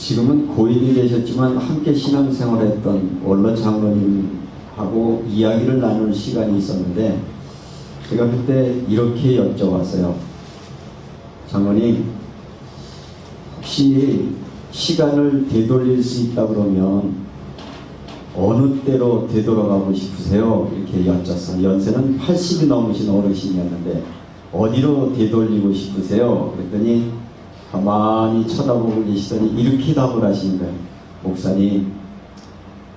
지금은 고인이 되셨지만 함께 신앙생활했던 원로 장로님하고 이야기를 나눌 시간이 있었는데 제가 그때 이렇게 여쭤봤어요. 장로님, 혹시 시간을 되돌릴 수 있다 그러면 어느 때로 되돌아가고 싶으세요? 이렇게 여쭸어요. 연세는 80이 넘으신 어르신이었는데 어디로 되돌리고 싶으세요? 그랬더니 가만히 쳐다보고 계시더니 이렇게 답을 하시는 거예요. 목사님,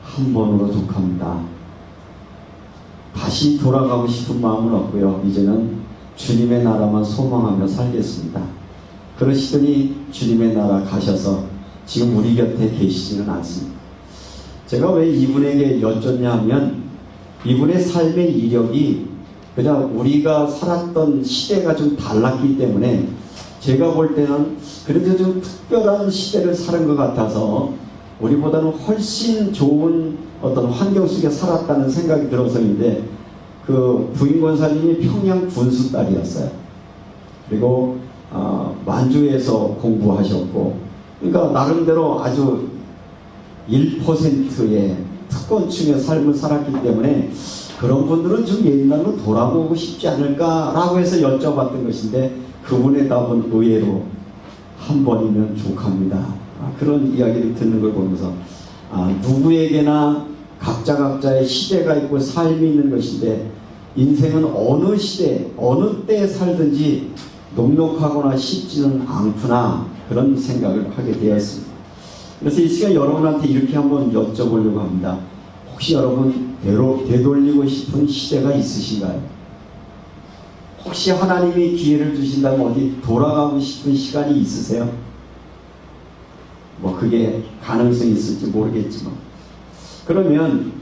한 번으로 족합니다. 다시 돌아가고 싶은 마음은 없고요. 이제는 주님의 나라만 소망하며 살겠습니다. 그러시더니 주님의 나라 가셔서 지금 우리 곁에 계시지는 않습니다. 제가 왜 이분에게 여쭙냐 하면 이분의 삶의 이력이 그냥 우리가 살았던 시대가 좀 달랐기 때문에 제가 볼 때는 그래도 좀 특별한 시대를 사는 것 같아서 우리보다는 훨씬 좋은 어떤 환경 속에 살았다는 생각이 들어서인데, 그 부인 권사님이 평양 군수 딸이었어요. 그리고 만주에서 공부하셨고, 그러니까 나름대로 아주 1%의 특권층의 삶을 살았기 때문에 그런 분들은 좀 옛날로 돌아보고 싶지 않을까라고 해서 여쭤봤던 것인데, 그분의 답은 의외로 한 번이면 족합니다. 그런 이야기를 듣는 걸 보면서 누구에게나 각자의 시대가 있고 삶이 있는 것인데, 인생은 어느 시대 어느 때에 살든지 녹록하거나 쉽지는 않구나, 그런 생각을 하게 되었습니다. 그래서 이 시간 여러분한테 이렇게 한번 여쭤보려고 합니다. 혹시 여러분 되돌리고 싶은 시대가 있으신가요? 혹시 하나님이 기회를 주신다면 어디 돌아가고 싶은 시간이 있으세요? 뭐 그게 가능성이 있을지 모르겠지만, 그러면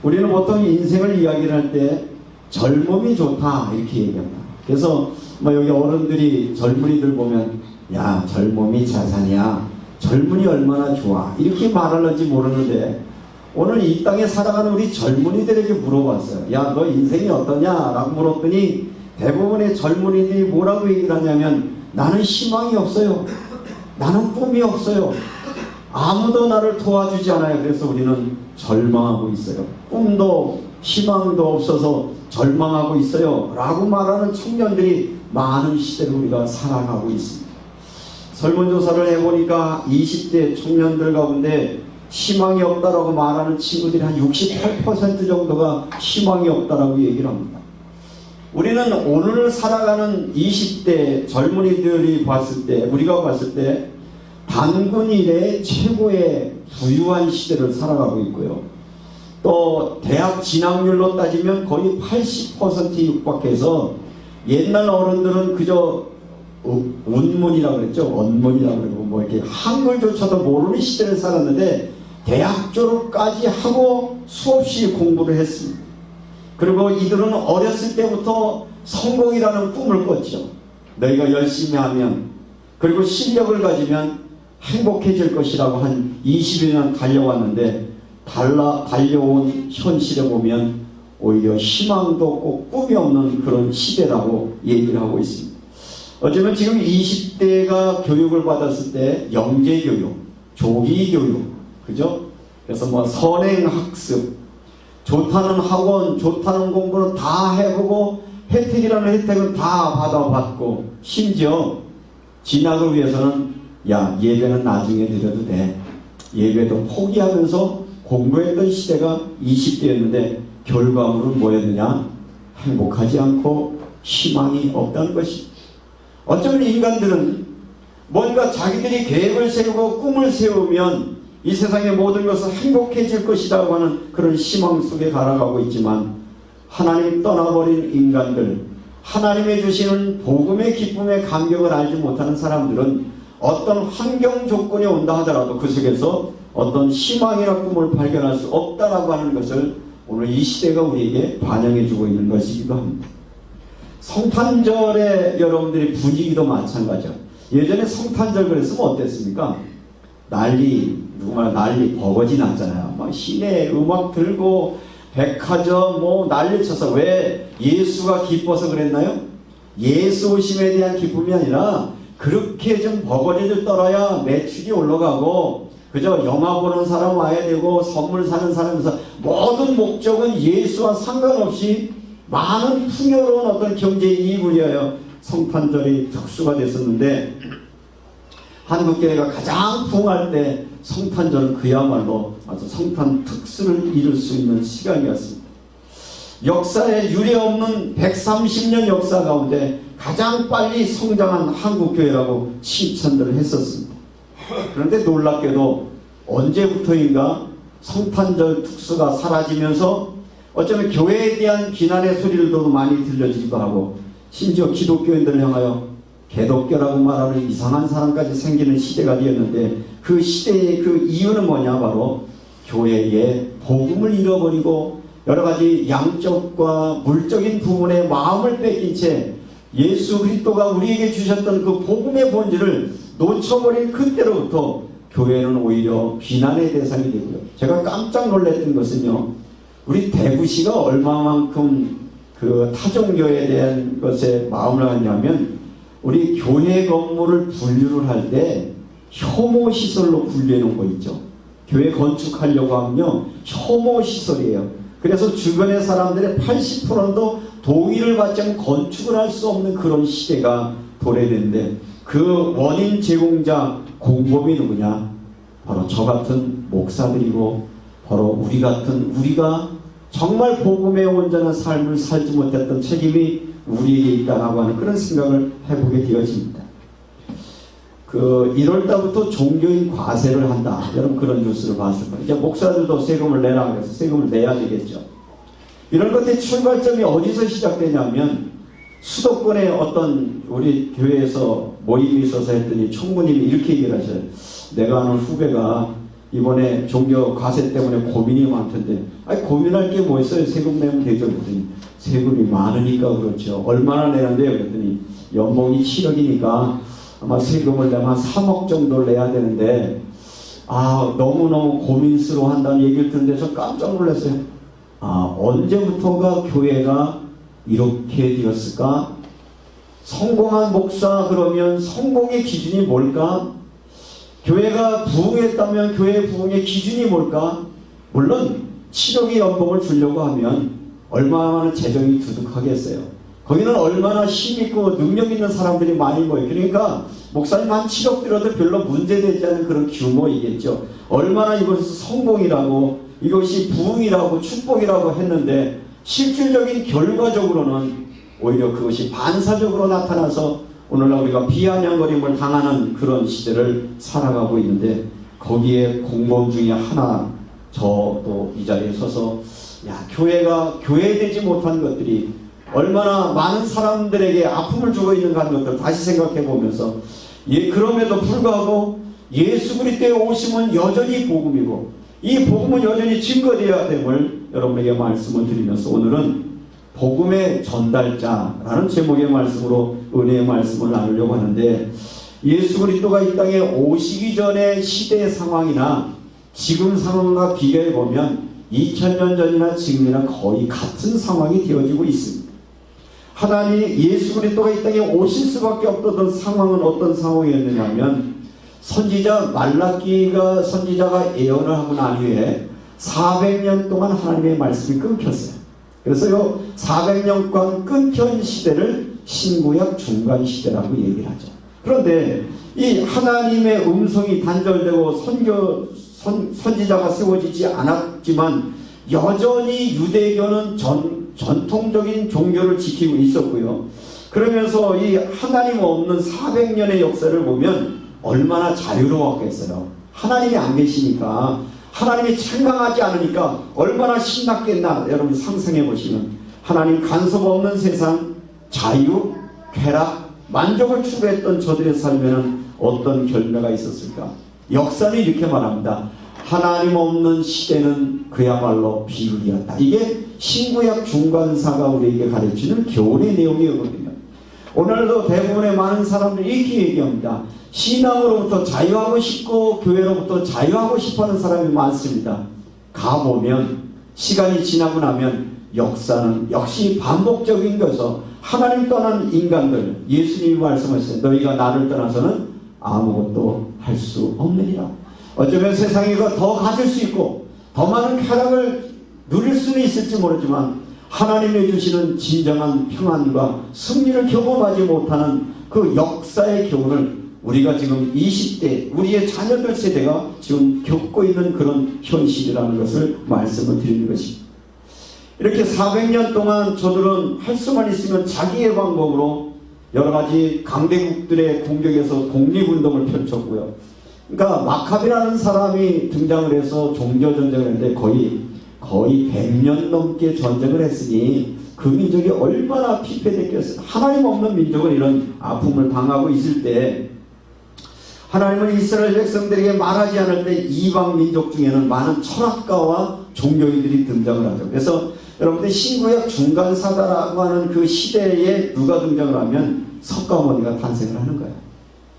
우리는 보통 인생을 이야기를 할 때 젊음이 좋다 이렇게 얘기합니다. 그래서 뭐 여기 어른들이 젊은이들 보면 야, 젊음이 자산이야, 젊은이 얼마나 좋아 이렇게 말하는지 모르는데, 오늘 이 땅에 살아가는 우리 젊은이들에게 물어봤어요. 야, 너 인생이 어떠냐? 라고 물었더니 대부분의 젊은이들이 뭐라고 얘기를 하냐면, 나는 희망이 없어요. 나는 꿈이 없어요. 아무도 나를 도와주지 않아요. 그래서 우리는 절망하고 있어요. 꿈도 희망도 없어서 절망하고 있어요. 라고 말하는 청년들이 많은 시대를 우리가 살아가고 있습니다. 설문조사를 해보니까 20대 청년들 가운데 희망이 없다라고 말하는 친구들이 한 68% 정도가 희망이 없다라고 얘기를 합니다. 우리는 오늘 살아가는 20대 젊은이들이 봤을 때, 우리가 봤을 때 단군 이래 최고의 부유한 시대를 살아가고 있고요. 또 대학 진학률로 따지면 거의 80%에 육박해서, 옛날 어른들은 그저 운문이라고 그랬죠. 원문이라고 그러고 뭐 이렇게 한글조차도 모르는 시대를 살았는데 대학 졸업까지 하고 수없이 공부를 했습니다. 그리고 이들은 어렸을 때부터 성공이라는 꿈을 꿨죠. 너희가 열심히 하면, 그리고 실력을 가지면 행복해질 것이라고 한 20여 년 달려왔는데, 달려온 현실에 보면 오히려 희망도 없고 꿈이 없는 그런 시대라고 얘기를 하고 있습니다. 어쩌면 지금 20대가 교육을 받았을 때 영재교육, 조기교육, 그죠? 그래서 뭐 선행학습, 좋다는 학원, 좋다는 공부는 다 해보고 혜택이라는 혜택은 다 받아봤고, 심지어 진학을 위해서는 야, 예배는 나중에 드려도 돼, 예배도 포기하면서 공부했던 시대가 20대였는데 결과물은 뭐였느냐? 행복하지 않고 희망이 없다는 것입니다. 어쩌면 인간들은 뭔가 자기들이 계획을 세우고 꿈을 세우면 이 세상의 모든 것은 행복해질 것이라고 하는 그런 희망 속에 살아가고 있지만, 하나님 떠나버린 인간들, 하나님의 주시는 복음의 기쁨의 감격을 알지 못하는 사람들은 어떤 환경 조건이 온다 하더라도 그 속에서 어떤 희망이나 꿈을 발견할 수 없다라고 하는 것을 오늘 이 시대가 우리에게 반영해주고 있는 것이기도 합니다. 성탄절에 여러분들이 분위기도 마찬가지죠. 예전에 성탄절 그랬으면 어땠습니까? 난리 버거지 났잖아요. 막 시내 음악 들고 백화점 뭐 난리쳐서. 왜? 예수가 기뻐서 그랬나요? 예수 오심에 대한 기쁨이 아니라 그렇게 좀 버거지를 떨어야 매출이 올라가고 그저 영화 보는 사람 와야 되고 선물 사는 사람에서 모든 목적은 예수와 상관없이 많은 풍요로운 어떤 경제 이익을 위하여 성탄절이 특수가 됐었는데, 한국교회가 가장 부흥할 때 성탄절은 그야말로 아주 성탄 특수를 이룰 수 있는 시간이었습니다. 역사에 유례없는 130년 역사 가운데 가장 빨리 성장한 한국교회라고 칭찬들을 했었습니다. 그런데 놀랍게도 언제부터인가 성탄절 특수가 사라지면서 어쩌면 교회에 대한 비난의 소리들도 많이 들려지기도 하고, 심지어 기독교인들을 향하여 개독교라고 말하는 이상한 사람까지 생기는 시대가 되었는데, 그 시대의 그 이유는 뭐냐? 바로 교회의 복음을 잃어버리고 여러가지 양적과 물적인 부분에 마음을 뺏긴 채 예수 그리스도가 우리에게 주셨던 그 복음의 본질을 놓쳐버린 그때로부터 교회는 오히려 비난의 대상이 되고요. 제가 깜짝 놀랐던 것은요, 우리 대구시가 얼마만큼 그 타종교에 대한 것에 마음을 갖냐면, 우리 교회 건물을 분류를 할 때 혐오시설로 분류해 놓은 거 있죠. 교회 건축하려고 하면요, 혐오시설이에요. 그래서 주변의 사람들의 80%도 동의를 받지 않고 건축을 할 수 없는 그런 시대가 도래됐는데, 그 원인 제공자 공범이 누구냐? 바로 저 같은 목사들이고, 바로 우리 같은, 우리가 정말 복음의 온전한 삶을 살지 못했던 책임이 우리에게 있다라고 하는 그런 생각을 해보게 되어집니다. 1월달부터 종교인 과세를 한다. 여러분 그런 뉴스를 봤을 거예요. 이제 목사들도 세금을 내라 그래서 세금을 내야 되겠죠. 이런 것의 출발점이 어디서 시작되냐면, 수도권에 어떤 우리 교회에서 모임이 있어서 했더니 총무님이 이렇게 얘기를 하셔요. 내가 아는 후배가 이번에 종교 과세 때문에 고민이 많던데, 아니 고민할 게 뭐 있어요? 세금 내면 되죠. 그랬더니 세금이 많으니까 그렇죠. 얼마나 내는데요? 그랬더니 연봉이 7억이니까 아마 세금을 내면 한 3억 정도를 내야 되는데, 너무너무 고민스러워한다는 얘기를 듣는데 저 깜짝 놀랐어요. 언제부터가 교회가 이렇게 되었을까? 성공한 목사, 그러면 성공의 기준이 뭘까? 교회가 부흥했다면 교회의 부흥의 기준이 뭘까? 물론 7억의 연봉을 주려고 하면 얼마나 재정이 두둑하겠어요. 거기는 얼마나 힘있고 능력 있는 사람들이 많이 모여요. 그러니까 목사님 한 7억 들어도 별로 문제되지 않은 그런 규모이겠죠. 얼마나 이것이 성공이라고, 이것이 부흥이라고 축복이라고 했는데, 실질적인 결과적으로는 오히려 그것이 반사적으로 나타나서 오늘날 우리가 비아냥거림을 당하는 그런 시대를 살아가고 있는데, 거기에 공범 중에 하나, 저도 이 자리에 서서 교회가 교회되지 못한 것들이 얼마나 많은 사람들에게 아픔을 주고 있는가 하는 것들을 다시 생각해 보면서, 그럼에도 불구하고 예수 그리스도의 오심은 여전히 복음이고, 이 복음은 여전히 증거되어야 됨을 여러분에게 말씀을 드리면서, 오늘은 복음의 전달자라는 제목의 말씀으로 은혜의 말씀을 나누려고 하는데, 예수 그리스도가 이 땅에 오시기 전의 시대의 상황이나 지금 상황과 비교해 보면 2000년 전이나 지금이나 거의 같은 상황이 되어지고 있습니다. 하나님 예수 그리스도가 이 땅에 오실 수밖에 없던 상황은 어떤 상황이었느냐면, 선지자 말라기가 선지자가 예언을 하고 난 후에 400년 동안 하나님의 말씀이 끊겼어요. 그래서 요 400년간 끊긴 시대를 신구약 중간 시대라고 얘기를 하죠. 그런데 이 하나님의 음성이 단절되고 선지자가 세워지지 않았지만, 여전히 유대교는 전통적인 종교를 지키고 있었고요. 그러면서 이 하나님 없는 400년의 역사를 보면 얼마나 자유로웠겠어요. 하나님이 안 계시니까, 하나님이 책망하지 않으니까 얼마나 신났겠나. 여러분 상상해 보시면, 하나님 간섭 없는 세상, 자유, 쾌락, 만족을 추구했던 저들의 삶에는 어떤 결과가 있었을까? 역사는 이렇게 말합니다. 하나님 없는 시대는 그야말로 비극이었다. 이게 신구약 중간사가 우리에게 가르치는 교훈의 내용이거든요. 오늘도 대부분의 많은 사람들이 이렇게 얘기합니다. 신앙으로부터 자유하고 싶고 교회로부터 자유하고 싶어하는 사람이 많습니다. 가보면 시간이 지나고 나면 역사는 역시 반복적인 것에서 하나님 떠난 인간들, 예수님이 말씀하셨어요. 너희가 나를 떠나서는 아무것도 할 수 없느니라. 어쩌면 세상에 더 가질 수 있고 더 많은 쾌락을 누릴 수는 있을지 모르지만 하나님이 주시는 진정한 평안과 승리를 경험하지 못하는 그 역사의 교훈을 우리가 지금 20대 우리의 자녀들 세대가 지금 겪고 있는 그런 현실이라는 것을 말씀을 드리는 것입니다. 이렇게 400년 동안 저들은 할 수만 있으면 자기의 방법으로 여러 가지 강대국들의 공격에서 독립운동을 펼쳤고요. 그러니까 마카비라는 사람이 등장을 해서 종교전쟁을 했는데 거의 100년 넘게 전쟁을 했으니 그 민족이 얼마나 피폐됐겠어요. 하나님 없는 민족은 이런 아픔을 당하고 있을 때 하나님은 이스라엘 백성들에게 말하지 않을 때 이방 민족 중에는 많은 철학가와 종교인들이 등장을 하죠. 그래서 여러분들 신구약 중간사다라고 하는 그 시대에 누가 등장을 하면 석가모니가 탄생을 하는 거예요.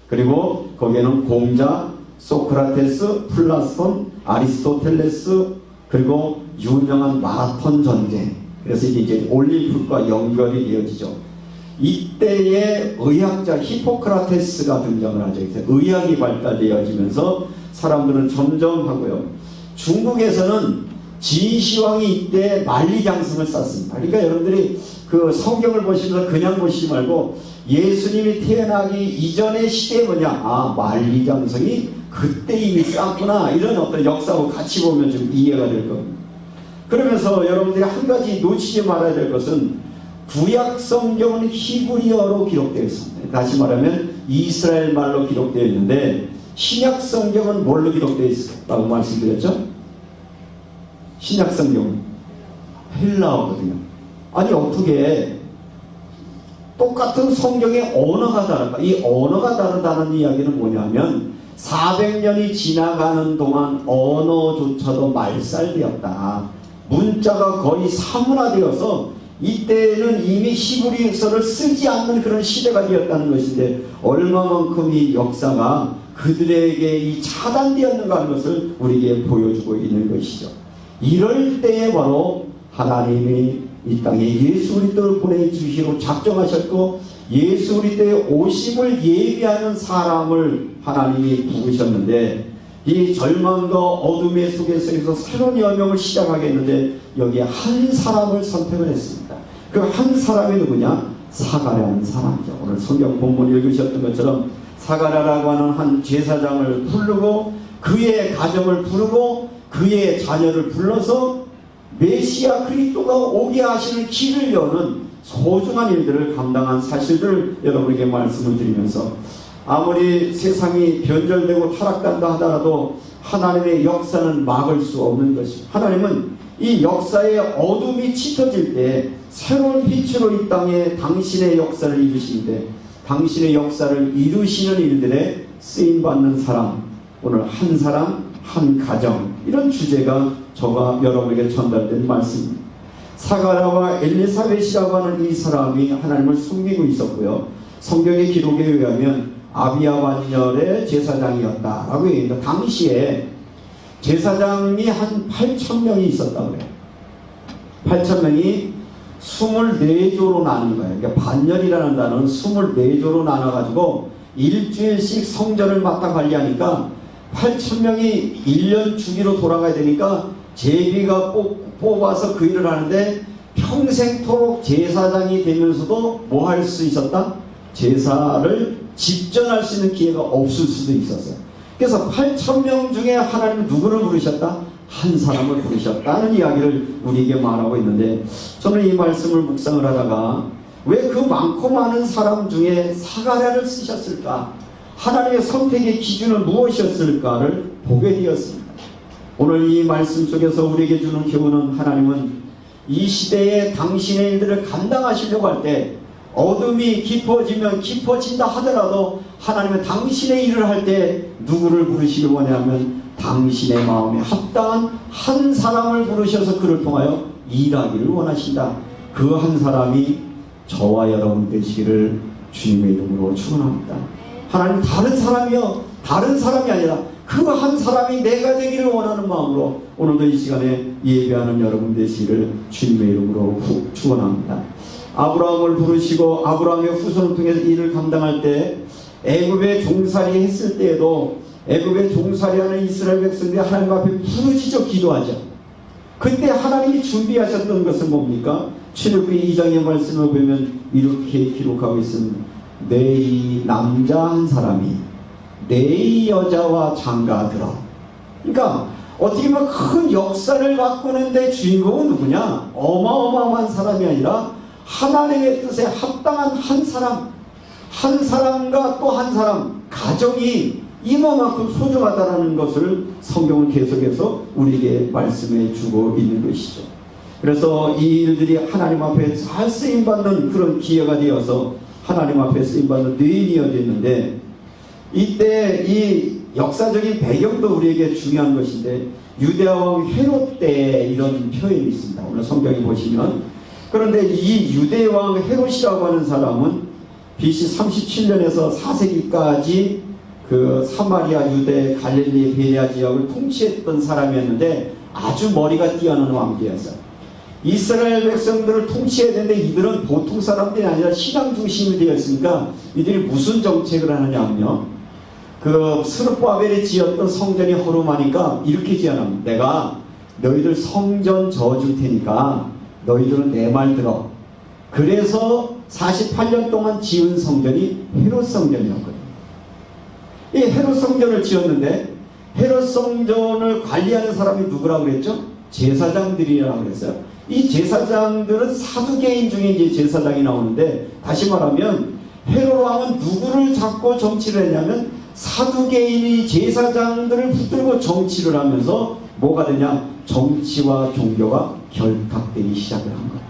그리고 거기에는 공자, 소크라테스, 플라톤, 아리스토텔레스, 그리고 유명한 마라톤 전쟁, 그래서 이게 올림픽과 연결이 되어지죠. 이때의 의학자 히포크라테스가 등장을 하죠. 그래서 의학이 발달되어지면서 사람들은 점점 하고요. 중국에서는 진시황이 이때 만리장성을 쌓습니다. 그러니까 여러분들이 그 성경을 보시면서 그냥 보시지 말고 예수님이 태어나기 이전의 시대에 뭐냐, 만리장성이 그때 이미 쌓구나, 이런 어떤 역사하고 같이 보면 좀 이해가 될 겁니다. 그러면서 여러분들이 한 가지 놓치지 말아야 될 것은 구약 성경은 히브리어로 기록되어 있습니다. 다시 말하면 이스라엘 말로 기록되어 있는데 신약 성경은 뭘로 기록되어 있다고 말씀드렸죠? 신약 성경은 헬라어거든요. 아니 어떻게 똑같은 성경의 언어가 다른가? 이 언어가 다르다는 이야기는 뭐냐면 400년이 지나가는 동안 언어조차도 말살되었다. 문자가 거의 사문화되어서 이때는 이미 히브리서를 쓰지 않는 그런 시대가 되었다는 것인데 얼마만큼 이 역사가 그들에게 이 차단되었는가 하는 것을 우리에게 보여주고 있는 것이죠. 이럴 때에 바로 하나님이 이 땅에 예수 그리스도를 보내주시기로 작정하셨고 예수 그리스도의 오심을 예비하는 사람을 하나님이 부르셨는데 이 절망과 어둠의 속에서 새로운 여명을 시작하겠는데 여기에 한 사람을 선택을 했습니다. 그 한 사람이 누구냐? 사가랴라는 사람이죠. 오늘 성경 본문 읽으셨던 것처럼 사가랴라고 하는 한 제사장을 부르고 그의 가정을 부르고 그의 자녀를 불러서 메시아 그리스도가 오게 하시는 길을 여는 소중한 일들을 감당한 사실들을 여러분에게 말씀을 드리면서 아무리 세상이 변절되고 타락한다 하더라도 하나님의 역사는 막을 수 없는 것입니다. 하나님은 이 역사의 어둠이 짙어질 때 새로운 빛으로 이 땅에 당신의 역사를 이루시는데 당신의 역사를 이루시는 일들에 쓰임받는 사람, 오늘 한 사람, 한 가정, 이런 주제가 저가 여러분에게 전달된 말씀입니다. 사가랴와 엘리사벳이라고 하는 이 사람이 하나님을 섬기고 있었고요. 성경의 기록에 의하면 아비야 반열의 제사장이었다라고 얘기합니다. 당시에 제사장이 한 8,000명이 있었다고 그래요. 8,000명이 24조로 나눈 거예요. 그러니까 반열이라는 단어는 24조로 나눠가지고 일주일씩 성전을 맡아 관리하니까 8,000명이 1년 주기로 돌아가야 되니까 제비가 뽑아서 그 일을 하는데 평생토록 제사장이 되면서도 뭐 할 수 있었다? 제사를 집전할 수 있는 기회가 없을 수도 있었어요. 그래서 8,000명 중에 하나님은 누구를 부르셨다? 한 사람을 부르셨다는 이야기를 우리에게 말하고 있는데 저는 이 말씀을 묵상을 하다가 왜 그 많고 많은 사람 중에 사가랴를 쓰셨을까? 하나님의 선택의 기준은 무엇이었을까를 보게 되었습니다. 오늘 이 말씀 속에서 우리에게 주는 교훈은 하나님은 이 시대에 당신의 일들을 감당하시려고 할 때 어둠이 깊어지면 깊어진다 하더라도 하나님은 당신의 일을 할 때 누구를 부르시길 원하면 당신의 마음에 합당한 한 사람을 부르셔서 그를 통하여 일하기를 원하신다. 그 한 사람이 저와 여러분 되시기를 주님의 이름으로 축원합니다. 하나님 다른 사람이요, 다른 사람이 아니라 그 한 사람이 내가 되기를 원하는 마음으로 오늘도 이 시간에 예배하는 여러분 되시기를 주님의 이름으로 축원합니다. 아브라함을 부르시고 아브라함의 후손을 통해서 일을 감당할 때 애굽에 종살이 했을 때에도 애굽에 종살이하는 이스라엘 백성들이 하나님 앞에 부르짖어 기도하죠. 그때 하나님이 준비하셨던 것은 뭡니까? 출애굽기 2장의 말씀을 보면 이렇게 기록하고 있습니다. 내 이 남자 한 사람이 내 이 여자와 장가들어. 그러니까 어떻게 보면 큰 역사를 바꾸는데 주인공은 누구냐? 어마어마한 사람이 아니라 하나님의 뜻에 합당한 한 사람, 한 사람과 또 한 사람, 가정이 이만큼 소중하다는 것을 성경은 계속해서 우리에게 말씀해 주고 있는 것이죠. 그래서 이 일들이 하나님 앞에 잘 쓰임받는 그런 기회가 되어서 하나님 앞에 쓰임받는 뇌인이 이어졌는데, 이때 이 역사적인 배경도 우리에게 중요한 것인데, 유대왕 헤롯 때 이런 표현이 있습니다. 오늘 성경에 보시면. 그런데 이 유대왕 헤롯이라고 하는 사람은 BC 37년에서 4세기까지 그 사마리아, 유대, 갈릴리, 베레아 지역을 통치했던 사람이었는데 아주 머리가 뛰어난 왕비였어요. 이스라엘 백성들을 통치해야 되는데 이들은 보통 사람들이 아니라 신앙 중심이 되었으니까 이들이 무슨 정책을 하느냐 하면, 그 스룹바벨이 지었던 성전이 허름하니까 이렇게 지어납니다. 내가 너희들 성전 저어줄 테니까 너희들은 내 말 들어. 그래서 48년 동안 지은 성전이 헤롯 성전이었거든요. 이 헤롯 성전을 지었는데 헤롯 성전을 관리하는 사람이 누구라고 그랬죠? 제사장들이라고 그랬어요. 이 제사장들은 사두개인 중에 이제 제사장이 나오는데, 다시 말하면 헤롯 왕은 누구를 잡고 정치를 했냐면 사두개인이 제사장들을 붙들고 정치를 하면서 뭐가 되냐? 정치와 종교가 결탁되기 시작을 한 거야.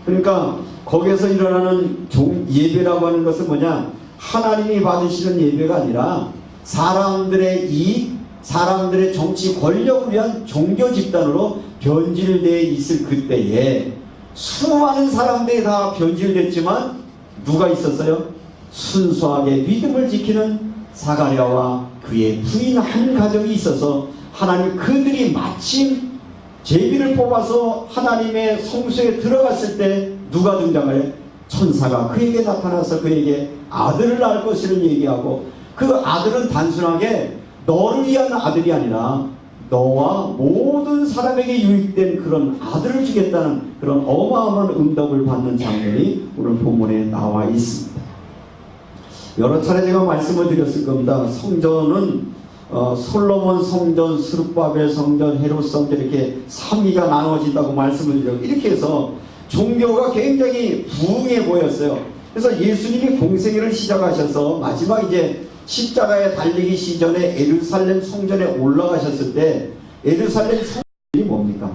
그러니까 거기에서 일어나는 예배라고 하는 것은 뭐냐? 하나님이 받으시는 예배가 아니라 사람들의 이익, 사람들의 정치 권력을 위한 종교 집단으로 변질되어 있을 그때에 수많은 사람들이 다 변질됐지만 누가 있었어요? 순수하게 믿음을 지키는 사가랴와 그의 부인 한 가정이 있어서 하나님, 그들이 마침 제비를 뽑아서 하나님의 성소에 들어갔을 때 누가 등장을 해? 천사가 그에게 나타나서 그에게 아들을 낳을 것을 얘기하고, 그 아들은 단순하게 너를 위한 아들이 아니라 너와 모든 사람에게 유익된 그런 아들을 주겠다는 그런 어마어마한 응답을 받는 장면이 오늘 본문에 나와 있습니다. 여러 차례 제가 말씀을 드렸을 겁니다. 성전은 솔로몬 성전, 스룹바벨 성전, 헤롯 성전 이렇게 3위가 나눠진다고 말씀을 드렸고, 이렇게 해서 종교가 굉장히 부흥해 보였어요. 그래서 예수님이 공생애를 시작하셔서 마지막 이제 십자가에 달리기 시전에 예루살렘 성전에 올라가셨을 때 예루살렘 성전이 뭡니까?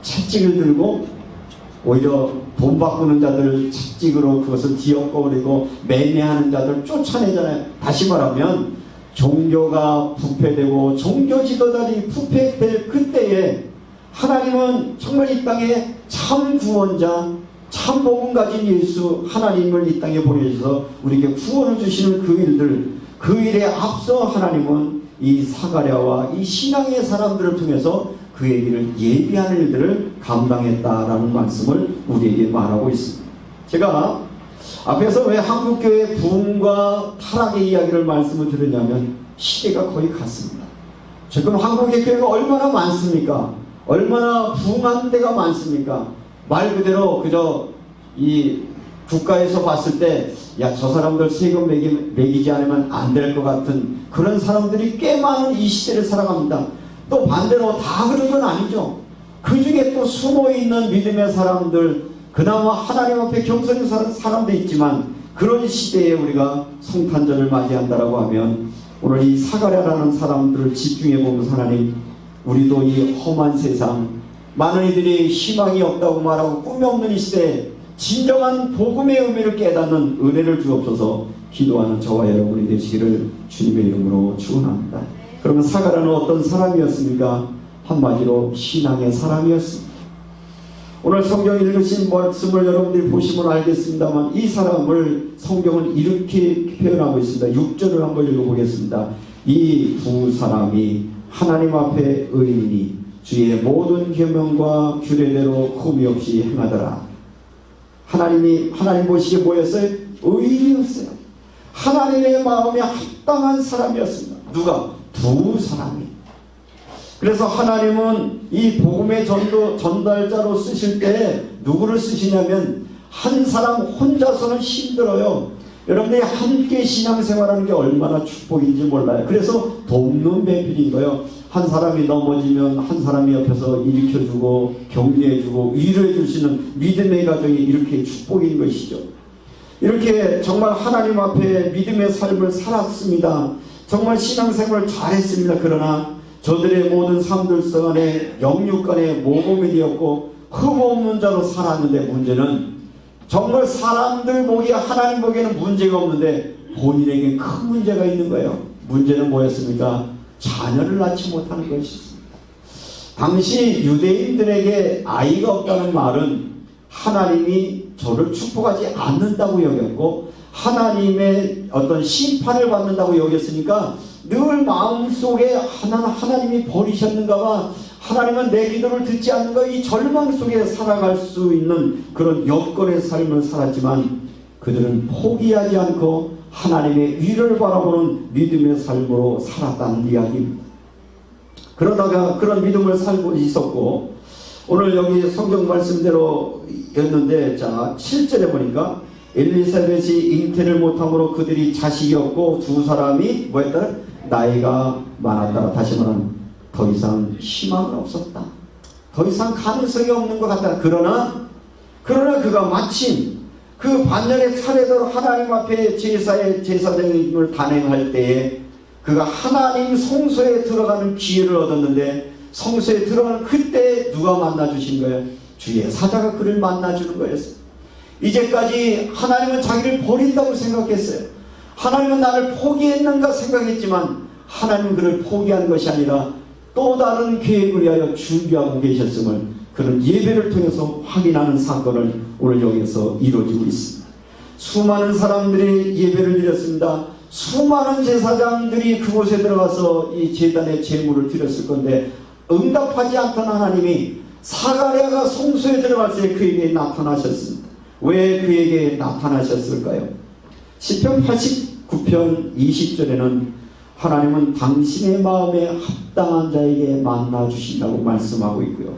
채찍을 들고 오히려 돈 바꾸는 자들 채찍으로 그것을 뒤엎어버리고 매매하는 자들 쫓아내잖아요. 다시 말하면 종교가 부패되고 종교 지도자들이 부패될 그때에 하나님은 정말 이 땅에 참 구원자, 참 복음 가진 예수 하나님을 이 땅에 보내셔서 우리에게 구원을 주시는 그 일들, 그 일에 앞서 하나님은 이 사가랴와 이 신앙의 사람들을 통해서 그의 길을 예비하는 일들을 감당했다라는 말씀을 우리에게 말하고 있습니다. 제가 앞에서 왜 한국교회 부흥과 타락의 이야기를 말씀을 드렸냐면 시대가 거의 같습니다. 지금 한국의 교회가 얼마나 많습니까? 얼마나 부흥한 데가 많습니까? 말 그대로 그저 이 국가에서 봤을 때 야, 저 사람들 세금 매기지 않으면 안 될 것 같은 그런 사람들이 꽤 많은 이 시대를 살아갑니다. 또 반대로 다 그런 건 아니죠. 그 중에 또 숨어있는 믿음의 사람들, 그나마 하나님 앞에 겸손히 사는 사람도 있지만, 그런 시대에 우리가 성탄절을 맞이한다라고 하면 오늘 이 사가랴라는 사람들을 집중해 보면서 하나님, 우리도 이 험한 세상, 많은 이들이 희망이 없다고 말하고 꿈이 없는 이 시대에 진정한 복음의 의미를 깨닫는 은혜를 주옵소서. 기도하는 저와 여러분이 되시기를 주님의 이름으로 축원합니다. 그러면 사가랴는 어떤 사람이었습니까? 한마디로 신앙의 사람이었습니다. 오늘 성경 읽으신 말씀을 여러분들이 보시면 알겠습니다만, 이 사람을 성경은 이렇게 표현하고 있습니다. 6절을 한번 읽어보겠습니다. 이 두 사람이 하나님 앞에 의인이 주의 모든 계명과 규례대로 흠이 없이 행하더라. 하나님 보시기에 뭐였어요? 의인이었어요. 하나님의 마음에 합당한 사람이었습니다. 누가? 두 사람이. 그래서 하나님은 이 복음의 전달자로 쓰실 때 누구를 쓰시냐면 한 사람 혼자서는 힘들어요. 여러분들이 함께 신앙생활하는 게 얼마나 축복인지 몰라요. 그래서 돕는 배필인 거예요. 한 사람이 넘어지면 한 사람이 옆에서 일으켜주고 격려해주고 위로해주시는 믿음의 가정이 이렇게 축복인 것이죠. 이렇게 정말 하나님 앞에 믿음의 삶을 살았습니다. 정말 신앙생활을 잘했습니다. 그러나 저들의 모든 삶들 속에 영육간의 모범이 되었고 흠없는 자로 살았는데 문제는 정말 사람들 보기에 하나님 보기에는 문제가 없는데 본인에게 큰 문제가 있는 거예요. 문제는 뭐였습니까? 자녀를 낳지 못하는 것이었습니다. 당시 유대인들에게 아이가 없다는 말은 하나님이 저를 축복하지 않는다고 여겼고 하나님의 어떤 심판을 받는다고 여겼으니까 늘 마음속에 하나님이 버리셨는가 봐, 하나님은 내 기도를 듣지 않는가, 이 절망 속에 살아갈 수 있는 그런 여건의 삶을 살았지만 그들은 포기하지 않고 하나님의 위를 바라보는 믿음의 삶으로 살았다는 이야기입니다. 그러다가 그런 믿음을 살고 있었고, 오늘 여기 성경 말씀대로였는데, 자 7절에 보니까 엘리사벳이 잉태를 못함으로 그들이 자식이 없고 두 사람이 뭐였더라? 나이가 많았다. 다시 말하면 더 이상 희망은 없었다. 더 이상 가능성이 없는 것 같다. 그러나 그가 마침 그 반년의 차례대로 하나님 앞에 제사장임을 단행할 때에 그가 하나님 성소에 들어가는 기회를 얻었는데, 성소에 들어가는 그때 누가 만나주신 거예요? 주의 사자가 그를 만나주는 거였어요. 이제까지 하나님은 자기를 버린다고 생각했어요. 하나님은 나를 포기했는가 생각했지만 하나님은 그를 포기한 것이 아니라 또 다른 계획을 위하여 준비하고 계셨음을 그런 예배를 통해서 확인하는 사건을 오늘 여기서 이루어지고 있습니다. 수많은 사람들이 예배를 드렸습니다. 수많은 제사장들이 그곳에 들어가서 이 제단의 제물을 드렸을 건데 응답하지 않던 하나님이 사가랴가 성소에 들어갈 때 그에게 나타나셨습니다. 왜 그에게 나타나셨을까요? 시편 89편 20절에는 하나님은 당신의 마음에 합당한 자에게 만나주신다고 말씀하고 있고요.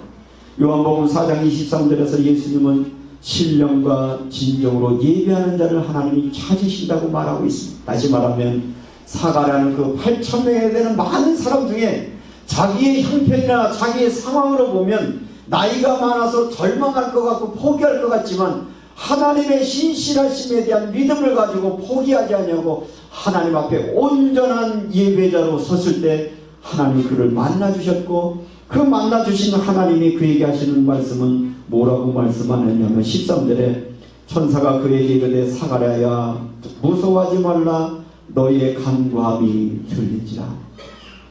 요한복음 4장 23절에서 예수님은 신령과 진정으로 예배하는 자를 하나님이 찾으신다고 말하고 있습니다. 다시 말하면 사가랴는 그 8,000명에 되는 많은 사람 중에 자기의 형편이나 자기의 상황으로 보면 나이가 많아서 절망할 것 같고 포기할 것 같지만 하나님의 신실하심에 대한 믿음을 가지고 포기하지 않냐고 하나님 앞에 온전한 예배자로 섰을 때 하나님이 그를 만나주셨고, 그 만나주신 하나님이 그에게 하시는 말씀은 뭐라고 말씀하느냐면 13절에 천사가 그에게 이르되 사가랴야 무서워하지 말라, 너희의 간구함이 들리지라.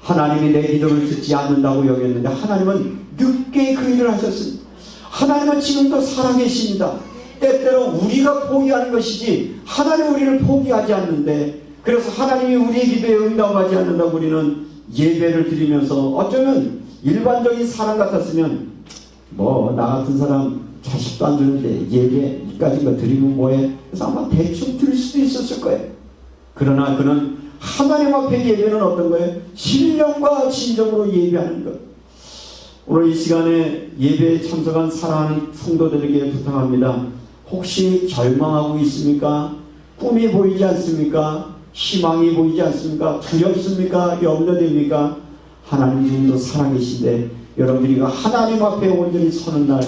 하나님이 내 기도를 듣지 않는다고 여겼는데 하나님은 늦게 그 일을 하셨습니다. 하나님은 지금도 살아계십니다. 때때로 우리가 포기하는 것이지 하나님 우리를 포기하지 않는데, 그래서 하나님이 우리의 기도에 응답하지 않는다고 우리는 예배를 드리면서 어쩌면 일반적인 사람 같았으면 뭐 나 같은 사람 자식도 안 주는데 예배 이까지가 드리면 뭐해? 그래서 아마 대충 드릴 수도 있었을 거예요. 그러나 그는 하나님 앞에 예배는 어떤 거예요? 신령과 진정으로 예배하는 것. 오늘 이 시간에 예배에 참석한 사랑하는 성도들에게 부탁합니다. 혹시 절망하고 있습니까? 꿈이 보이지 않습니까? 희망이 보이지 않습니까? 두렵습니까? 염려됩니까? 하나님 지금도 살아계신데 여러분들이 하나님 앞에 온전히 서는 날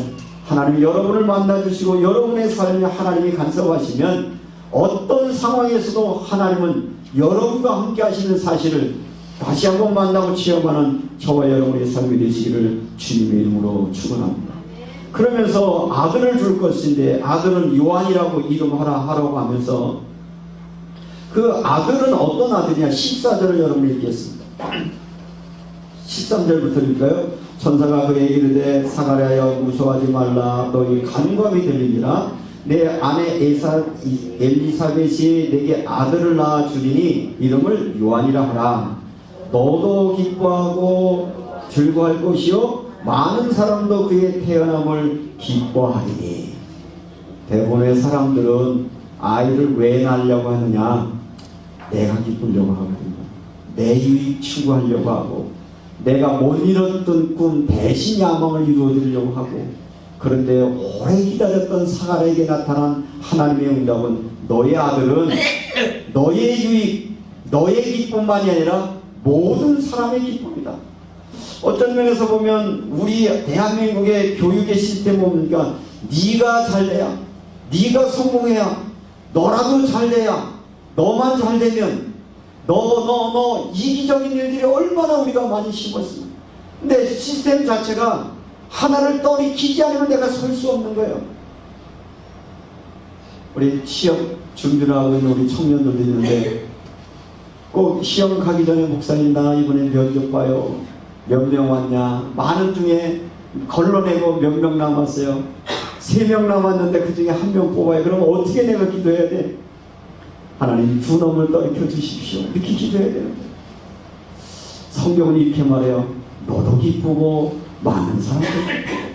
하나님이 여러분을 만나주시고 여러분의 삶에 하나님이 간섭하시면 어떤 상황에서도 하나님은 여러분과 함께 하시는 사실을 다시 한번 만나고 체험하는 저와 여러분의 삶이 되시기를 주님의 이름으로 축원합니다. 그러면서 아들을 줄 것인데 아들은 요한이라고 이름하라고 하면서 그 아들은 어떤 아들이냐? 14절을 여러분이 읽겠습니다. 13절부터일까요? 천사가 그에게 이르되 사가랴여 무서워하지 말라, 너희 간구함이 들리니라. 내 아내 엘리사벳이 내게 아들을 낳아 주리니 이름을 요한이라 하라. 너도 기뻐하고 즐거워할 것이요 많은 사람도 그의 태어남을 기뻐하리니. 대부분의 사람들은 아이를 왜 낳으려고 하느냐? 내가 기쁘려고 하거든요. 내 유익 추구하려고 하고, 내가 못 이뤘던 꿈 대신 야망을 이루어드리려고 하고, 그런데 오래 기다렸던 사가랴에게 나타난 하나님의 응답은 너의 아들은 너의 유익, 너의 기쁨만이 아니라 모든 사람의 기쁨이다. 어떤 면에서 보면 우리 대한민국의 교육의 시스템을 보니까 네가 잘 돼야, 네가 성공해야, 너라도 잘 돼야, 너만 잘 되면, 너 이기적인 일들이 얼마나 우리가 많이 심었습니까? 근데 시스템 자체가 하나를 떠리키지 않으면 내가 설 수 없는 거예요. 우리 시험 준비를 하고 있는 우리 청년들도 있는데, 꼭 시험 가기 전에 목사님 나 이번에 면접 봐요. 몇 명 왔냐? 많은 중에 걸러내고 몇 명 남았어요. 3명 남았는데 그 중에 1명 뽑아요. 그러면 어떻게 내가 기도해야 돼? 하나님 두 놈을 떠리켜 주십시오. 이렇게 기도해야 되는 거예요. 성경은 이렇게 말해요. 너도 기쁘고 많은 사람도 기쁘고.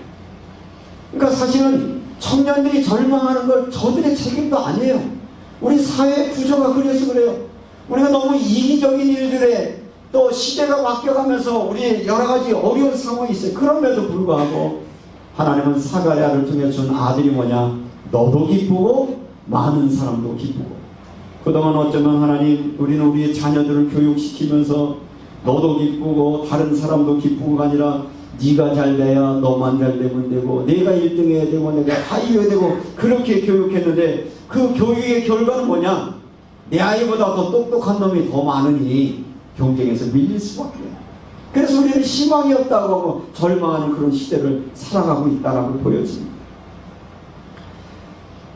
그러니까 사실은 청년들이 절망하는 걸 저들의 책임도 아니에요. 우리 사회 구조가 그래서 그래요. 우리가 너무 이기적인 일들에 또 시대가 바뀌어가면서 우리 여러 가지 어려운 상황이 있어요. 그럼에도 불구하고 하나님은 사가랴를 통해 준 아들이 뭐냐? 너도 기쁘고 많은 사람도 기쁘고. 그동안 어쩌면 하나님, 우리는 우리의 자녀들을 교육시키면서 너도 기쁘고 다른 사람도 기쁘고가 아니라 네가 잘 돼야 너만 잘 되면 되고, 내가 1등 해야 되고 내가 다 이겨야 되고, 그렇게 교육했는데 그 교육의 결과는 뭐냐? 내 아이보다 더 똑똑한 놈이 더 많으니 경쟁에서 밀릴 수밖에. 그래서 우리는 희망이 없다고 하고 절망하는 그런 시대를 살아가고 있다라고 보여집니다.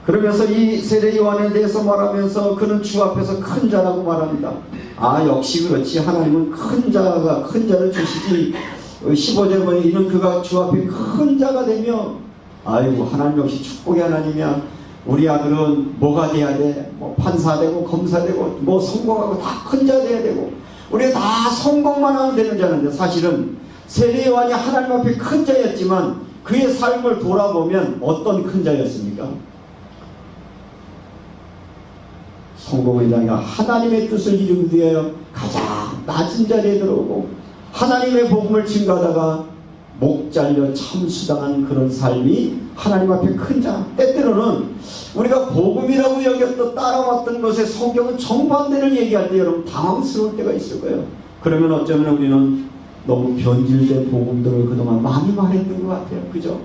그러면서 이 세례 요한에 대해서 말하면서 그는 주 앞에서 큰 자라고 말합니다. 아, 역시 그렇지. 하나님은 큰 자를 주시지. 15절 보니 이는 그가 주 앞에 큰 자가 되며, 아이고 하나님 역시 축복의 하나님이야. 우리 아들은 뭐가 돼야 돼? 뭐 판사 되고 검사 되고 뭐 성공하고 다 큰 자 돼야 되고, 우리가 다 성공만 하면 되는 자인데, 사실은 세례 요한이 하나님 앞에 큰 자였지만 그의 삶을 돌아보면 어떤 큰 자였습니까? 성공의 자가 하나님의 뜻을 이루기 위하여 가장 낮은 자리에 들어오고 하나님의 복음을 증거하다가 목 잘려 참수당한 그런 삶이 하나님 앞에 큰 자. 때때로는 우리가 복음이라고 여겼던 따라왔던 것에 성경은 정반대를 얘기할 때 여러분 당황스러울 때가 있을 거예요. 그러면 어쩌면 우리는 너무 변질된 복음들을 그동안 많이 말했던 것 같아요. 그죠?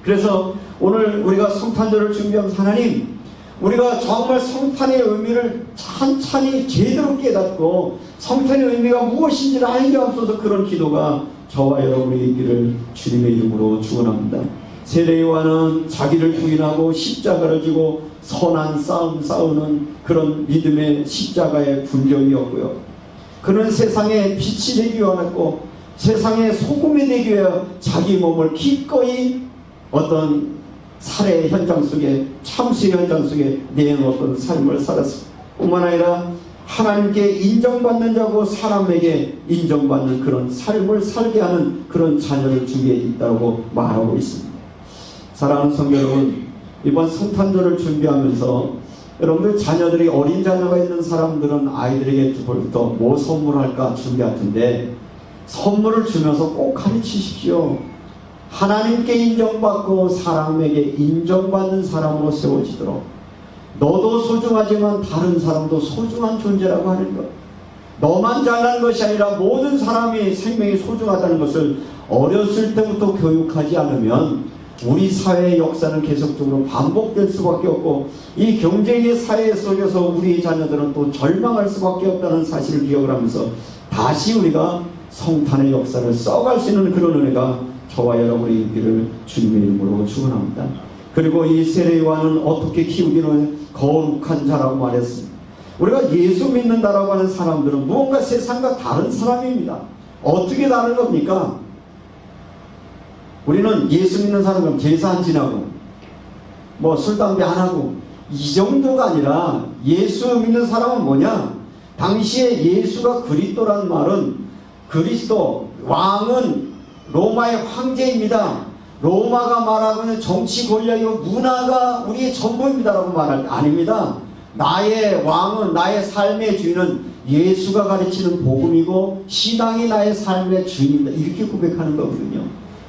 그래서 오늘 우리가 성탄절을 준비하면서 하나님, 우리가 정말 성탄의 의미를 찬찬히 제대로 깨닫고 성탄의 의미가 무엇인지를 알게 하옵소서. 그런 기도가 저와 여러분의 있기를 주님의 이름으로 축원합니다. 세례 요한은 자기를 부인하고 십자가를 지고 선한 싸움 싸우는 그런 믿음의 십자가의 군경이었고요. 그는 세상에 빛이 되기 원했고 세상에 소금이 되기 위하여 자기 몸을 기꺼이 어떤 살해 현장 속에, 참수의 현장 속에 내놓았던 삶을 살았습니다. 뿐만 아니라 하나님께 인정받는 자고 사람에게 인정받는 그런 삶을 살게 하는 그런 자녀를 주게 있다고 말하고 있습니다. 사랑하는 성도 여러분, 이번 성탄절을 준비하면서 여러분들 자녀들이, 어린 자녀가 있는 사람들은 아이들에게부터 뭐 선물할까 준비할 텐데, 선물을 주면서 꼭 가르치십시오. 하나님께 인정받고 사람에게 인정받는 사람으로 세워지도록, 너도 소중하지만 다른 사람도 소중한 존재라고 하는 것, 너만 잘난 것이 아니라 모든 사람이 생명이 소중하다는 것을 어렸을 때부터 교육하지 않으면 우리 사회의 역사는 계속적으로 반복될 수밖에 없고, 이 경쟁의 사회 속에서 우리 자녀들은 또 절망할 수밖에 없다는 사실을 기억을 하면서 다시 우리가 성탄의 역사를 써갈 수 있는 그런 은혜가 저와 여러분의 있기를 주님의 이름으로 축원합니다. 그리고 이 세례 요한은 어떻게 키우기는 거룩한 자라고 말했습니다. 우리가 예수 믿는다라고 하는 사람들은 무언가 세상과 다른 사람입니다. 어떻게 다른 겁니까? 우리는 예수 믿는 사람은 제사 안 지나고 뭐 술 담배 안 하고 이 정도가 아니라, 예수 믿는 사람은 뭐냐? 당시에 예수가 그리스도란 말은, 그리스도 왕은 로마의 황제입니다. 로마가 말하고 있는 정치 권력이고 문화가 우리의 전부입니다라고 말할 때 아닙니다. 나의 왕은, 나의 삶의 주인은 예수가 가르치는 복음이고 신앙이 나의 삶의 주인이다. 이렇게 고백하는 거거든요.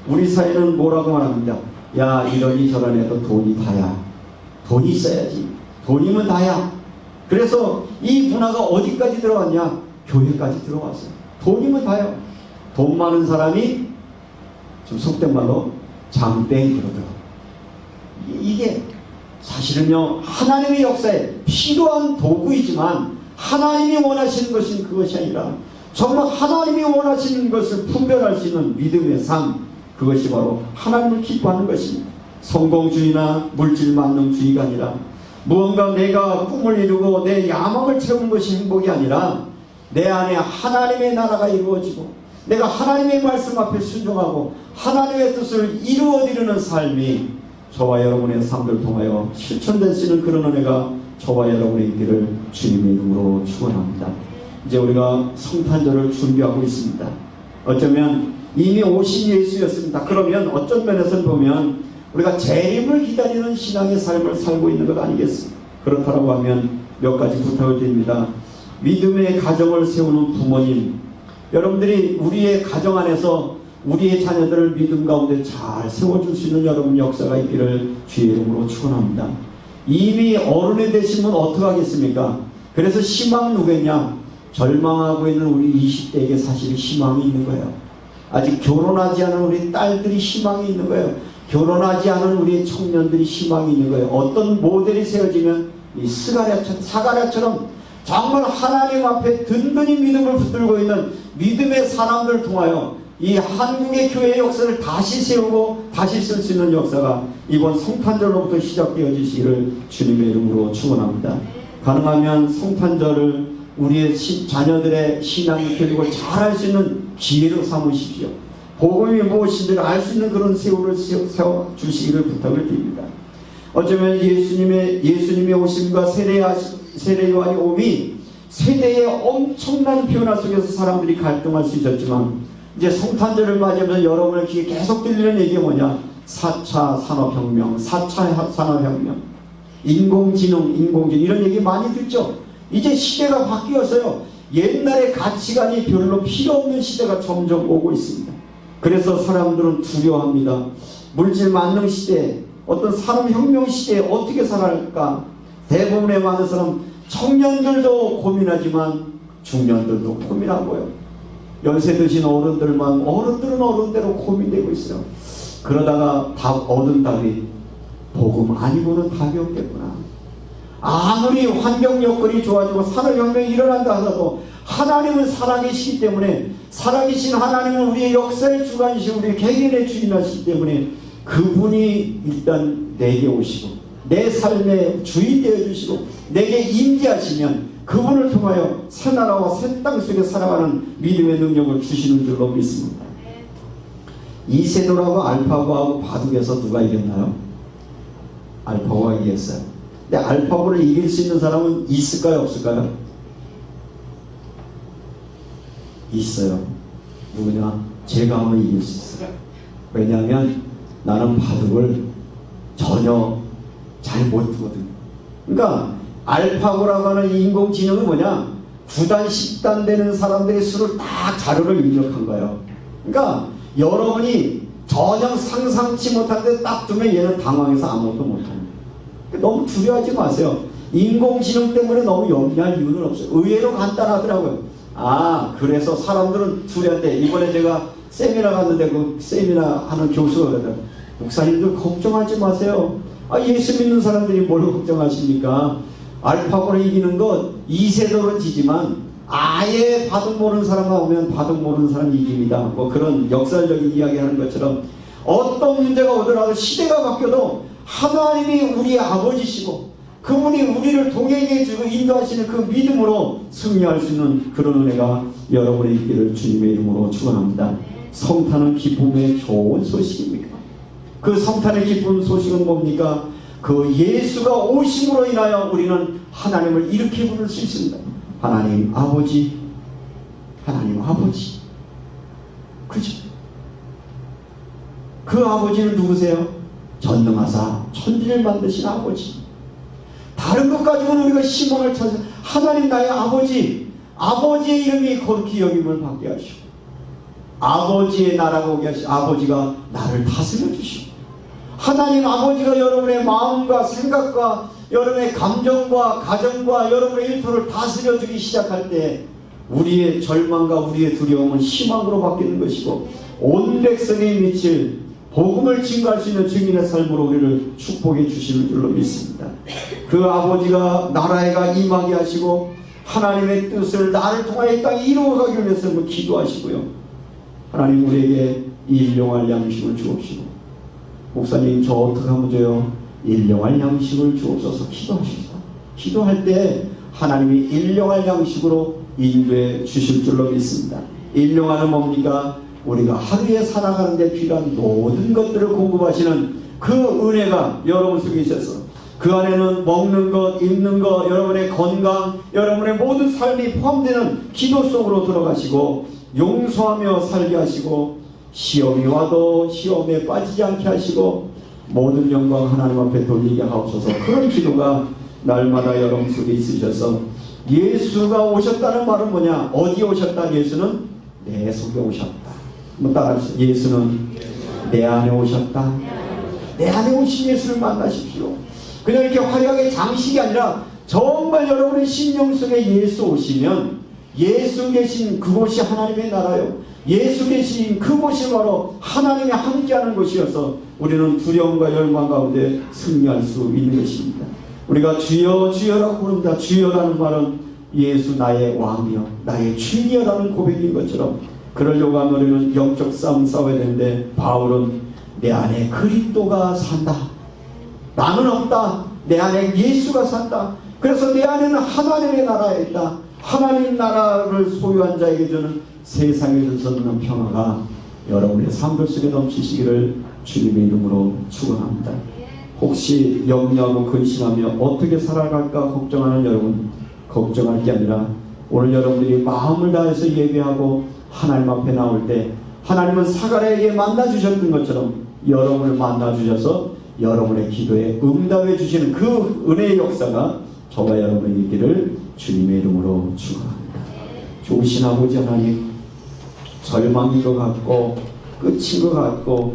우리 사회는 뭐라고 말합니다. 야, 이러니 저러니도 돈이 다야. 돈이 있어야지. 돈이면 다야. 그래서 이 문화가 어디까지 들어왔냐? 교회까지 들어왔어요. 돈이면 다요. 돈 많은 사람이 좀 속된 말로 장땡 그러더라고요. 이게 사실은요, 하나님의 역사에 필요한 도구이지만 하나님이 원하시는 것은 그것이 아니라 정말 하나님이 원하시는 것을 분별할 수 있는 믿음의 삶, 그것이 바로 하나님을 기뻐하는 것입니다. 성공주의나 물질 만능주의가 아니라 무언가 내가 꿈을 이루고 내 야망을 채우는 것이 행복이 아니라 내 안에 하나님의 나라가 이루어지고 내가 하나님의 말씀 앞에 순종하고 하나님의 뜻을 이루어드리는 삶이 저와 여러분의 삶을 통하여 실천될 수 있는 그런 은혜가 저와 여러분의 있기를 주님의 이름으로 축원합니다. 이제 우리가 성탄절을 준비하고 있습니다. 어쩌면 이미 오신 예수였습니다. 그러면 어떤 면에서 보면 우리가 재림을 기다리는 신앙의 삶을 살고 있는 것 아니겠습니까? 그렇다고 하면 몇 가지 부탁을 드립니다. 믿음의 가정을 세우는 부모님, 여러분들이 우리의 가정 안에서 우리의 자녀들을 믿음 가운데 잘 세워줄 수 있는 여러분 역사가 있기를 주의 이름으로 축원합니다. 이미 어른이 되시면 어떻게 하겠습니까? 그래서 희망은 누구냐? 절망하고 있는 우리 20대에게 사실 희망이 있는 거예요. 아직 결혼하지 않은 우리 딸들이 희망이 있는 거예요. 결혼하지 않은 우리 청년들이 희망이 있는 거예요. 어떤 모델이 세워지면 이 사가랴처럼 정말 하나님 앞에 든든히 믿음을 붙들고 있는 믿음의 사람들을 통하여 이 한국의 교회의 역사를 다시 세우고 다시 쓸 수 있는 역사가 이번 성탄절로부터 시작되어지시기를 주님의 이름으로 축원합니다. 가능하면 성탄절을 우리의 자녀들의 신앙 교육을 잘 할 수 있는 기회로 삼으십시오. 복음이 무엇인지를 알 수 있는 그런 세월을 세워주시기를 부탁을 드립니다. 어쩌면 예수님의 오심과 세례 요한의 오음이 세대의 엄청난 변화 속에서 사람들이 갈등할 수 있었지만 이제 성탄절을 맞이하면서 여러분의 귀에 계속 들리는 얘기가 뭐냐? 4차 산업혁명, 4차 산업혁명, 인공지능 이런 얘기 많이 듣죠? 이제 시대가 바뀌었어요. 옛날의 가치관이 별로 필요 없는 시대가 점점 오고 있습니다. 그래서 사람들은 두려워합니다. 물질 만능 시대, 어떤 산업혁명 시대에 어떻게 살아갈까? 대부분의 많은 사람, 청년들도 고민하지만 중년들도 고민하고요. 연세 드신 어른들은 어른대로 고민되고 있어요. 그러다가 답 얻은 답이 복음 아니고는 답이 없겠구나. 아무리 환경 여건이 좋아지고 산업혁명이 일어난다 하더라도 하나님은 살아계시기 때문에, 살아계신 하나님은 우리의 역사의 주관이시고 우리의 개인의 주인이시기 때문에 그분이 일단 내게 오시고 내 삶의 주인 되어주시고 내게 임재하시면 그분을 통하여 새 나라와 새 땅 속에 살아가는 믿음의 능력을 주시는 줄로 믿습니다. 이세돌하고 알파고하고 바둑에서 누가 이겼나요? 알파고가 이겼어요. 근데 알파고를 이길 수 있는 사람은 있을까요? 없을까요? 있어요. 누구냐? 제가 하면 이길 수 있어요. 왜냐하면 나는 바둑을 전혀 잘 못 두거든요. 그러니까 알파고라고 하는 인공지능은 뭐냐? 9단, 10단 되는 사람들의 수를 딱 자료를 입력한 거예요. 그러니까 여러분이 전혀 상상치 못하는데 딱 두면 얘는 당황해서 아무것도 못합니다. 너무 두려워하지 마세요. 인공지능 때문에 너무 염려할 이유는 없어요. 의외로 간단하더라고요. 그래서 사람들은 두려운데, 이번에 제가 세미나 갔는데 그 세미나 하는 교수가 그러더라고요. 목사님들 걱정하지 마세요. 예수 믿는 사람들이 뭘 걱정하십니까? 알파고를 이기는 것 이세돌은 지지만 아예 바둑 모르는 사람만 오면 바둑 모르는 사람이 이깁니다. 뭐 그런 역설적인 이야기하는 것처럼 어떤 문제가 오더라도 시대가 바뀌어도 하나님이 우리의 아버지시고 그분이 우리를 동행해 주고 인도하시는 그 믿음으로 승리할 수 있는 그런 은혜가 여러분의 있기를 주님의 이름으로 축원합니다. 성탄은 기쁨의 좋은 소식입니까? 그 성탄의 기쁜 소식은 뭡니까? 그 예수가 오심으로 인하여 우리는 하나님을 이렇게 부를 수 있습니다. 하나님 아버지, 하나님 아버지. 그죠? 그 아버지는 누구세요? 전능하사 천지를 만드신 아버지. 다른 것 가지고는 우리가 희망을 찾아 하나님 나의 아버지의 이름이 거룩히 여김을 받게 하시고 아버지의 나라가 오게 하시고 아버지가 나를 다스려 주시고 하나님 아버지가 여러분의 마음과 생각과 여러분의 감정과 가정과 여러분의 일터를 다스려 주기 시작할 때 우리의 절망과 우리의 두려움은 희망으로 바뀌는 것이고 온 백성에 미칠 복음을 증거할 수 있는 증인의 삶으로 우리를 축복해 주시는 줄로 믿습니다. 그 아버지가 나라에가 임하게 하시고 하나님의 뜻을 나를 통하여 이 땅에 이루어가기 위해서 기도하시고요. 하나님 우리에게 일용할 양식을 주옵시고 목사님 저 어떻게 하면 돼요? 일용할 양식을 주옵소서 기도하십시다. 기도할 때 하나님이 일용할 양식으로 인도해 주실 줄로 믿습니다. 일용하는 뭡니까? 우리가 하루에 살아가는 데 필요한 모든 것들을 공급하시는 그 은혜가 여러분 속에 있어서 그 안에는 먹는 것, 입는 것, 여러분의 건강, 여러분의 모든 삶이 포함되는 기도 속으로 들어가시고 용서하며 살게 하시고 시험이 와도 시험에 빠지지 않게 하시고 모든 영광 하나님 앞에 돌리게 하옵소서. 그런 기도가 날마다 여러분 속에 있으셔서 예수가 오셨다는 말은 뭐냐? 어디에 오셨다? 예수는 내 속에 오셨다. 한번 따라하시죠. 예수는 내 안에 오셨다. 내 안에 오신 예수를 만나십시오. 그냥 이렇게 화려하게 장식이 아니라 정말 여러분의 심령 속에 예수 오시면 예수 계신 그곳이 하나님의 나라요. 예수 계신 그곳이 바로 하나님이 함께하는 곳이어서 우리는 두려움과 열망 가운데 승리할 수 있는 것입니다. 우리가 주여 주여라고 부릅니다. 주여라는 말은 예수 나의 왕이여 나의 주님이여라는 고백인 것처럼 그러려고 하면 우리는 영적 싸움 싸워야 되는데 바울은 내 안에 그리스도가 산다. 나는 없다. 내 안에 예수가 산다. 그래서 내 안에는 하나님의 나라가 있다. 하나님 나라를 소유한 자에게 주는 세상에서 주는 평화가 여러분의 삶들 속에 넘치시기를 주님의 이름으로 축원합니다. 혹시 염려하고 근심하며 어떻게 살아갈까 걱정하는 여러분, 걱정할 게 아니라 오늘 여러분들이 마음을 다해서 예배하고 하나님 앞에 나올 때 하나님은 사가랴에게 만나주셨던 것처럼 여러분을 만나주셔서 여러분의 기도에 응답해 주시는 그 은혜의 역사가 저와 여러분에게 있기를 주님의 이름으로 축원합니다. 좋으신 아버지 하나님, 절망인 것 같고 끝인 것 같고